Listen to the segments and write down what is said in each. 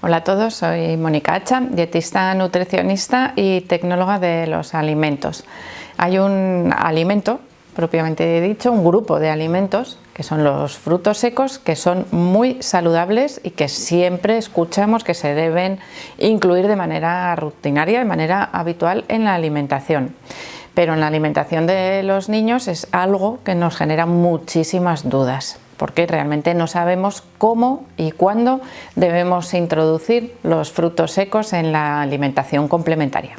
Hola a todos, soy Mónica Hacha, dietista, nutricionista y tecnóloga de los alimentos. Hay un alimento, propiamente dicho, un grupo de alimentos que son los frutos secos, que son muy saludables y que siempre escuchamos que se deben incluir de manera rutinaria, de manera habitual en la alimentación. Pero en la alimentación de los niños es algo que nos genera muchísimas dudas, porque realmente no sabemos cómo y cuándo debemos introducir los frutos secos en la alimentación complementaria.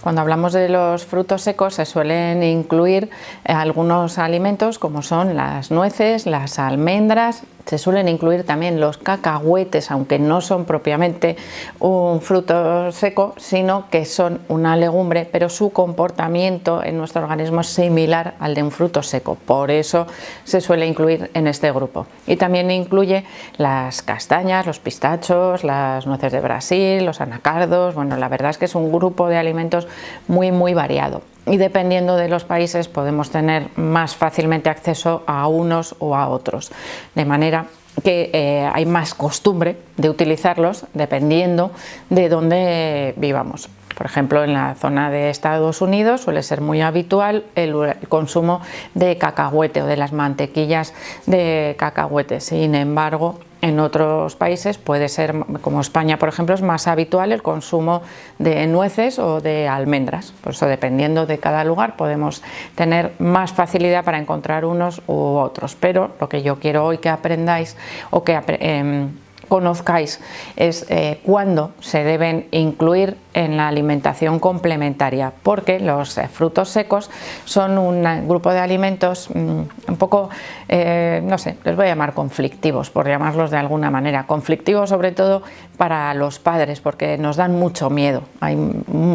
Cuando hablamos de los frutos secos se suelen incluir algunos alimentos como son las nueces, las almendras, se suelen incluir también los cacahuetes, aunque no son propiamente un fruto seco, sino que son una legumbre, pero su comportamiento en nuestro organismo es similar al de un fruto seco, por eso se suele incluir en este grupo. Y también incluye las castañas, los pistachos, las nueces de Brasil, los anacardos. Bueno, la verdad es que es un grupo de alimentos muy variado. Y dependiendo de los países podemos tener más fácilmente acceso a unos o a otros, de manera que hay más costumbre de utilizarlos dependiendo de dónde vivamos. Por ejemplo, en la zona de Estados Unidos suele ser muy habitual el consumo de cacahuete o de las mantequillas de cacahuete. Sin embargo, en otros países puede ser, como España por ejemplo, es más habitual el consumo de nueces o de almendras. Por eso, dependiendo de cada lugar, podemos tener más facilidad para encontrar unos u otros. Pero lo que yo quiero hoy que aprendáis o que conozcáis es cuándo se deben incluir en la alimentación complementaria, porque los frutos secos son un grupo de alimentos un poco, no sé, les voy a llamar conflictivos, por llamarlos de alguna manera. Conflictivos sobre todo para los padres, porque nos dan mucho miedo.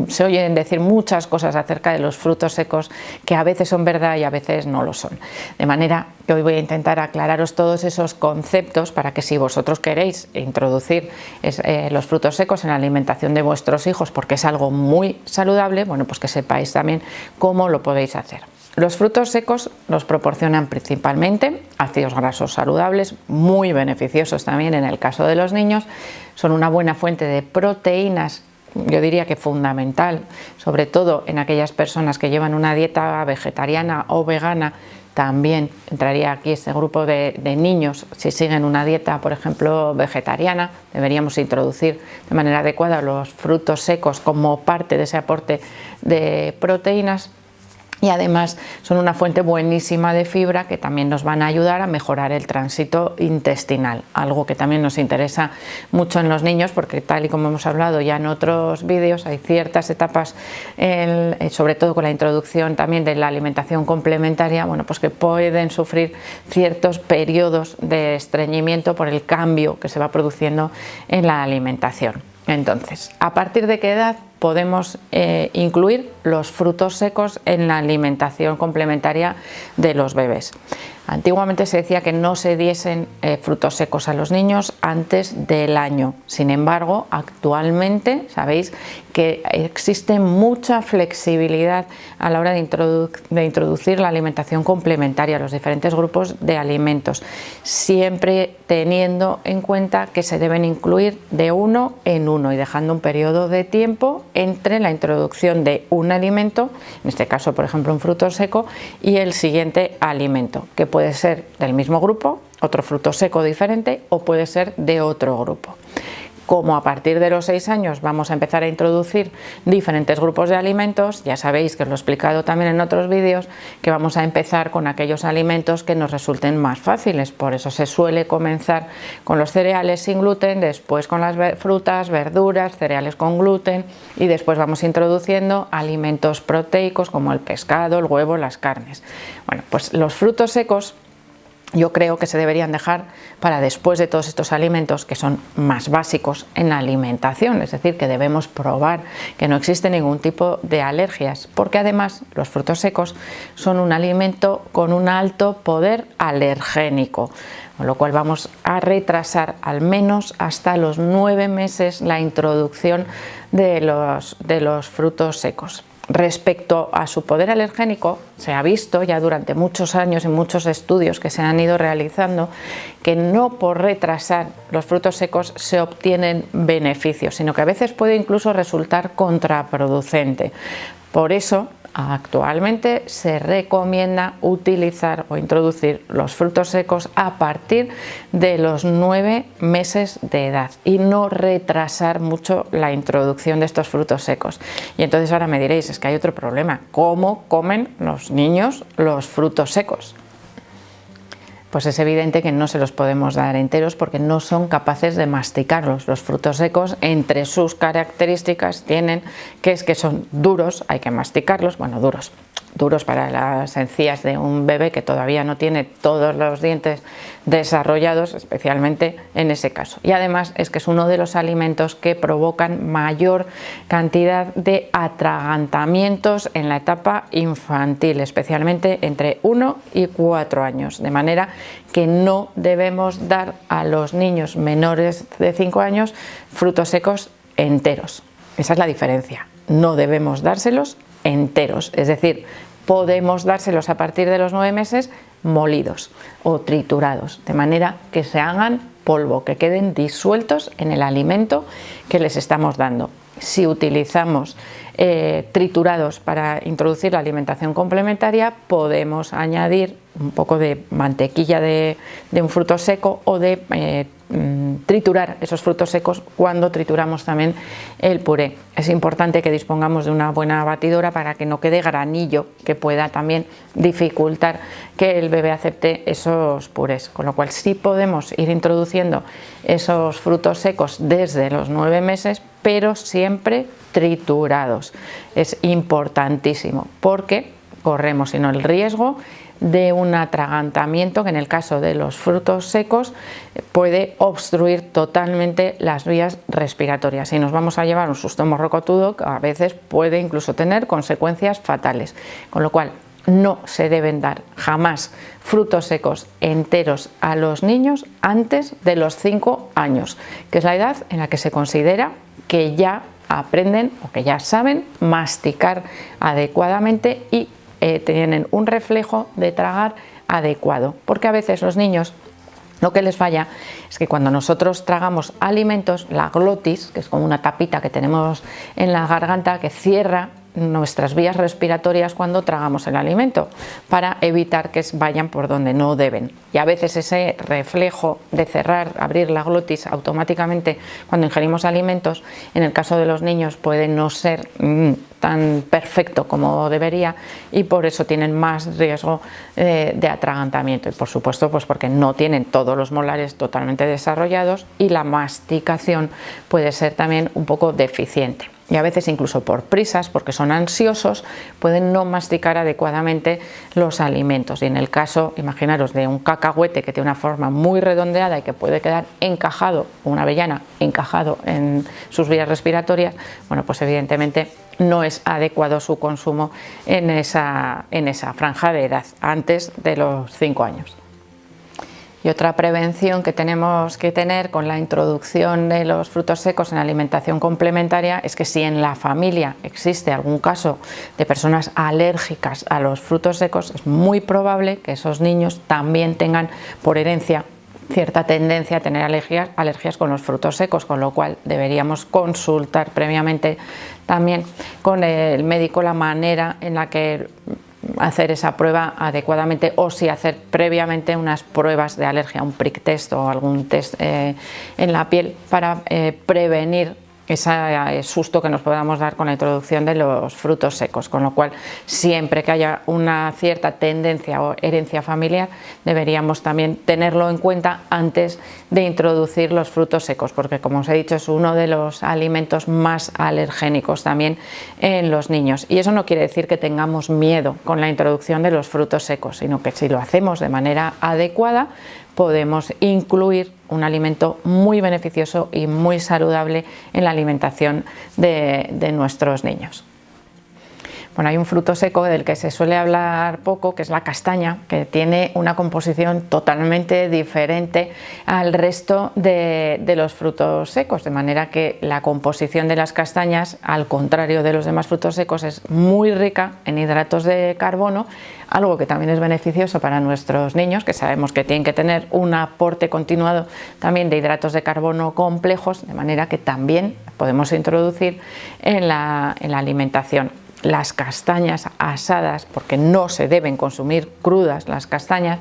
Se oyen decir muchas cosas acerca de los frutos secos que a veces son verdad y a veces no lo son. De manera que hoy voy a intentar aclararos todos esos conceptos para que, si vosotros queréis introducir los frutos secos en la alimentación de vuestros hijos, porque es algo muy saludable, bueno, pues que sepáis también cómo lo podéis hacer. Los frutos secos nos proporcionan principalmente ácidos grasos saludables, muy beneficiosos también en el caso de los niños, son una buena fuente de proteínas, yo diría que fundamental, sobre todo en aquellas personas que llevan una dieta vegetariana o vegana. También entraría aquí este grupo de niños. Si siguen una dieta, por ejemplo, vegetariana, deberíamos introducir de manera adecuada los frutos secos como parte de ese aporte de proteínas. Y además son una fuente buenísima de fibra que también nos van a ayudar a mejorar el tránsito intestinal, algo que también nos interesa mucho en los niños, porque tal y como hemos hablado ya en otros vídeos, hay ciertas etapas, sobre todo con la introducción también de la alimentación complementaria, bueno, pues que pueden sufrir ciertos periodos de estreñimiento por el cambio que se va produciendo en la alimentación. Entonces, ¿a partir de qué edad podemos incluir los frutos secos en la alimentación complementaria de los bebés? Antiguamente se decía que no se diesen frutos secos a los niños antes del año. Sin embargo, actualmente sabéis que existe mucha flexibilidad a la hora de introducir la alimentación complementaria a los diferentes grupos de alimentos, siempre teniendo en cuenta que se deben incluir de uno en uno y dejando un periodo de tiempo entre la introducción de un alimento, en este caso por ejemplo un fruto seco, y el siguiente alimento, que puede ser del mismo grupo, otro fruto seco diferente, o puede ser de otro grupo. Como a partir de los 6 años vamos a empezar a introducir diferentes grupos de alimentos, ya sabéis que os lo he explicado también en otros vídeos, que vamos a empezar con aquellos alimentos que nos resulten más fáciles. Por eso se suele comenzar con los cereales sin gluten, después con las frutas, verduras, cereales con gluten, y después vamos introduciendo alimentos proteicos como el pescado, el huevo, las carnes. Bueno, pues los frutos secos yo creo que se deberían dejar para después de todos estos alimentos que son más básicos en la alimentación, es decir, que debemos probar que no existe ningún tipo de alergias, porque además los frutos secos son un alimento con un alto poder alergénico, con lo cual vamos a retrasar al menos hasta los 9 meses la introducción de los frutos secos. Respecto a su poder alergénico, se ha visto ya durante muchos años en muchos estudios que se han ido realizando que no por retrasar los frutos secos se obtienen beneficios, sino que a veces puede incluso resultar contraproducente. Por eso, actualmente se recomienda utilizar o introducir los frutos secos a partir de los 9 meses de edad y no retrasar mucho la introducción de estos frutos secos. Y entonces ahora me diréis, es que hay otro problema, ¿cómo comen los niños los frutos secos? Pues es evidente que no se los podemos dar enteros porque no son capaces de masticarlos. Los frutos secos, entre sus características, tienen que son duros, hay que masticarlos, bueno, duros para las encías de un bebé que todavía no tiene todos los dientes desarrollados, especialmente en ese caso. Y además es que es uno de los alimentos que provocan mayor cantidad de atragantamientos en la etapa infantil, especialmente entre 1 y 4 años, de manera que no debemos dar a los niños menores de 5 años frutos secos enteros. Esa es la diferencia, no debemos dárselos enteros, es decir, podemos dárselos a partir de los 9 meses molidos o triturados, de manera que se hagan polvo, que queden disueltos en el alimento que les estamos dando. Si utilizamos triturados para introducir la alimentación complementaria, podemos añadir un poco de mantequilla de un fruto seco o de triturar esos frutos secos cuando trituramos también el puré. Es importante que dispongamos de una buena batidora para que no quede granillo que pueda también dificultar que el bebé acepte esos purés, con lo cual sí podemos ir introduciendo esos frutos secos desde los 9 meses, pero siempre triturados. Es importantísimo porque corremos sino el riesgo de un atragantamiento que en el caso de los frutos secos puede obstruir totalmente las vías respiratorias y nos vamos a llevar un susto morrocotudo que a veces puede incluso tener consecuencias fatales, con lo cual no se deben dar jamás frutos secos enteros a los niños antes de los 5 años, que es la edad en la que se considera que ya aprenden o que ya saben masticar adecuadamente y tienen un reflejo de tragar adecuado, porque a veces los niños lo que les falla es que cuando nosotros tragamos alimentos, la glotis, que es como una tapita que tenemos en la garganta que cierra nuestras vías respiratorias cuando tragamos el alimento para evitar que vayan por donde no deben, y a veces ese reflejo de cerrar, abrir la glotis automáticamente cuando ingerimos alimentos, en el caso de los niños puede no ser tan perfecto como debería y por eso tienen más riesgo de atragantamiento, y por supuesto pues porque no tienen todos los molares totalmente desarrollados y la masticación puede ser también un poco deficiente. Y a veces incluso por prisas, porque son ansiosos, pueden no masticar adecuadamente los alimentos. Y en el caso, imaginaros, de un cacahuete que tiene una forma muy redondeada y que puede quedar encajado, una avellana encajado en sus vías respiratorias, bueno, pues evidentemente no es adecuado su consumo en esa franja de edad, antes de los 5 años. Y otra prevención que tenemos que tener con la introducción de los frutos secos en la alimentación complementaria es que si en la familia existe algún caso de personas alérgicas a los frutos secos, es muy probable que esos niños también tengan por herencia cierta tendencia a tener alergias con los frutos secos, con lo cual deberíamos consultar previamente también con el médico la manera en la que hacer esa prueba adecuadamente, o si hacer previamente unas pruebas de alergia, un prick test o algún test en la piel para prevenir ese susto que nos podamos dar con la introducción de los frutos secos, con lo cual siempre que haya una cierta tendencia o herencia familiar deberíamos también tenerlo en cuenta antes de introducir los frutos secos, porque como os he dicho es uno de los alimentos más alergénicos también en los niños, y eso no quiere decir que tengamos miedo con la introducción de los frutos secos, sino que si lo hacemos de manera adecuada podemos incluir un alimento muy beneficioso y muy saludable en la alimentación de nuestros niños. Bueno, hay un fruto seco del que se suele hablar poco, que es la castaña, que tiene una composición totalmente diferente al resto de los frutos secos, de manera que la composición de las castañas, al contrario de los demás frutos secos, es muy rica en hidratos de carbono, algo que también es beneficioso para nuestros niños, que sabemos que tienen que tener un aporte continuado también de hidratos de carbono complejos, de manera que también podemos introducir en la alimentación. Las castañas asadas, porque no se deben consumir crudas las castañas,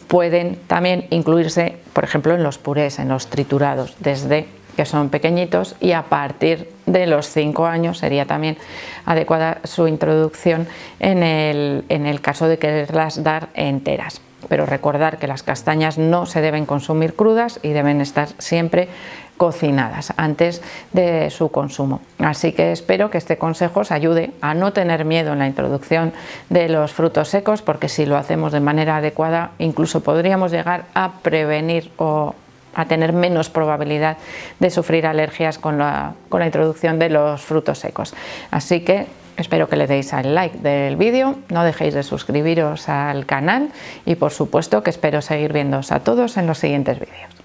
pueden también incluirse, por ejemplo, en los purés, en los triturados, desde que son pequeñitos, y a partir de los 5 años sería también adecuada su introducción en el caso de quererlas dar enteras. Pero recordar que las castañas no se deben consumir crudas y deben estar siempre cocinadas antes de su consumo. Así que espero que este consejo os ayude a no tener miedo en la introducción de los frutos secos, porque si lo hacemos de manera adecuada incluso podríamos llegar a prevenir o a tener menos probabilidad de sufrir alergias con la introducción de los frutos secos. Así que espero que le deis al like del vídeo, no dejéis de suscribiros al canal y por supuesto que espero seguir viéndoos a todos en los siguientes vídeos.